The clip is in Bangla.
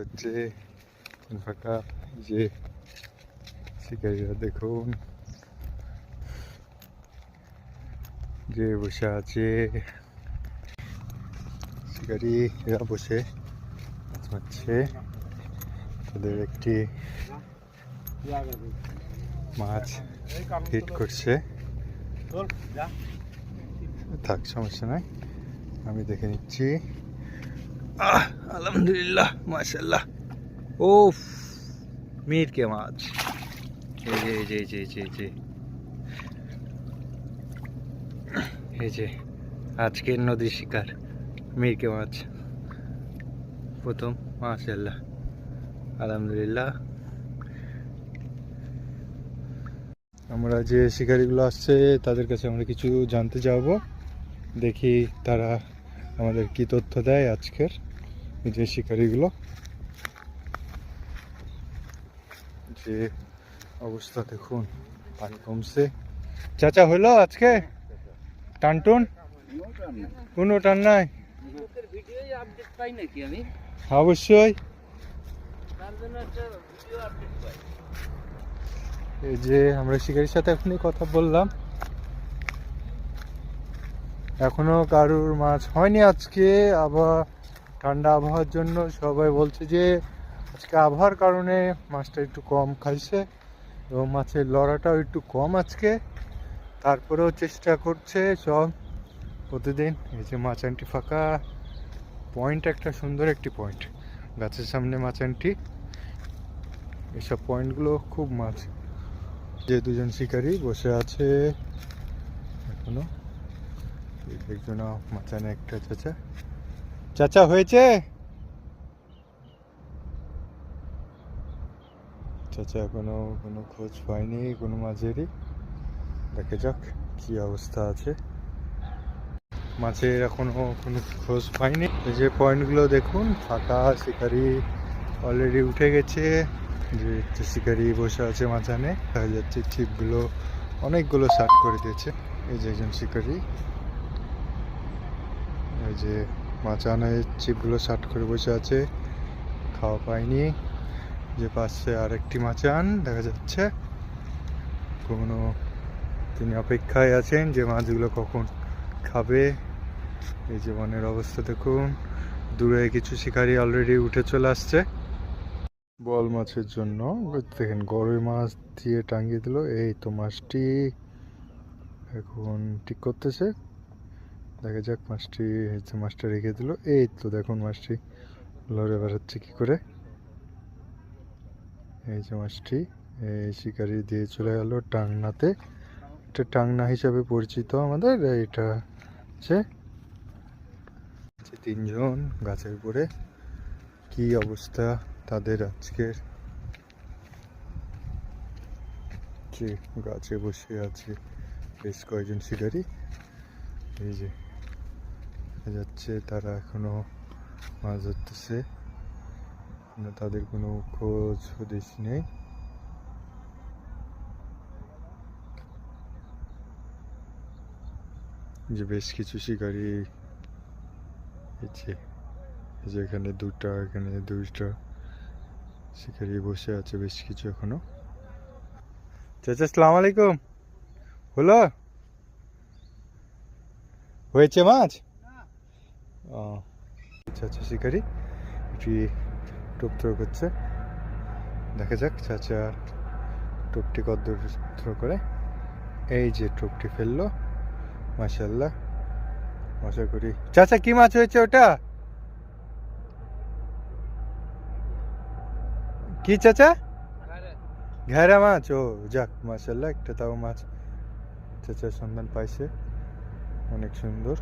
হচ্ছে ফাঁকা, যে শিকারীরা দেখুন যে বসে আছে, শিকারীরা বসে মাছ মারছে। তাদের একটি মাছ হিট করছে। থাক, সমস্যা নাই, আমি দেখে নিচ্ছি। আলহামদুলিল্লাহ, মাশাআল্লাহ। ও মিরকে মাছ, এই যে আজকের নদীর শিকার মিরকে মাছ প্রথম। মাশাআল্লাহ, আলহামদুলিল্লাহ। আমরা যে শিকারিগুলো আসছে তাদের কাছে আমরা কিছু জানতে যাবো, দেখি তারা আমাদের কি তথ্য দেয় আজকের যে শিকারিগুলো। যে অবস্থা দেখুন, পানি কমছে। চাচা হলো আজকে টানটুন? কোনো টান নাই, অবশ্যই। এই যে আমরা শিকারির সাথে এখনই কথা বললাম, এখনো কারুর মাছ হয়নি আজকে। ঠান্ডা আবহাওয়ার জন্য সবাই বলছে যে আজকে আবহাওয়ার কারণে মাছটা একটু কম খাইছে এবং মাছের লড়াটাও একটু কম আজকে। তারপরেও চেষ্টা করছে সব প্রতিদিন। এই যে মাচানটি ফাঁকা, পয়েন্ট একটা সুন্দর একটি পয়েন্ট, গাছের সামনে মাচানটি। এসব পয়েন্টগুলো খুব মাছ। যে দুজন শিকারী বসে আছে এখনো, একজন মাচানে একটা চাচা। চাচা হয়েছে? চাচা এখনো কোনো খোঁজ পায়নি কোনো মাছেরই। দেখা যাক কি অবস্থা আছে মাছের, এখনো কোনো খোঁজ পাইনি। এই যে পয়েন্টগুলো দেখুন ফাঁকা, শিকারি অলরেডি উঠে গেছে। যে শিকারি বসে আছে মাচানে, দেখা যাচ্ছে ছিপগুলো অনেকগুলো শার্ট করে দিয়েছে। এই যে একজন শিকারি, এই যে মাচানে ছিপগুলো শার্ট করে বসে আছে, খাওয়া পায়নি। যে পাশে আরেকটি মাচান দেখা যাচ্ছে, কোনো তিনি অপেক্ষায় আছেন যে মাছগুলো কখন খাবে। এই যে বনের অবস্থা দেখুন, দূরে কিছু শিকারি অলরেডি উঠে চলে আসছে বল মাছের জন্য। দেখেন গরুই মাছ দিয়ে টাঙিয়ে দিল। এই তো মাছটি এখন ঠিক করতেছে, দেখা যাক। মাছটা রেখে দিল। এই তো দেখুন মাছটি লড়ে বেড়াচ্ছে কি করে। এই যে মাছটি এই শিকারি দিয়ে চলে গেল টাংনাতে। এটা টাংনা হিসাবে পরিচিত আমাদের। এটা হচ্ছে তিনজন গাছের উপরে, কি অবস্থা তাদের আজকের। যে গাছে বসে আছে বেশ কয়েকজন শিকারি, এই যে দেখা যাচ্ছে তারা এখনো মাছ ধরতেছে, তাদের কোনো খোঁজ হদিস নেই। যে বেশ কিছু শিকারি, এই যে এখানে দুটা, এখানে দুইটা শিকারি বসে আছে বেশ কিছু এখনো। চাচা আসসালামু আলাইকুম, হলো হয়েছে মাছ? ও চাচা শিকারি এটি টোপ থ্রো করছে, দেখা যাক চাচা টোপটি কদ্দূর থ্রো করে। এই যে টোপটি ফেললো, মাশাআল্লাহ। আশা করি চাচা কি মাছ হয়েছে ওটা? কি চাচা? ঘেরা মাছ। ও যাক, মাশাআল্লাহ, একটা তাও মাছ চাচার সন্ধান পাইছে, অনেক সুন্দর।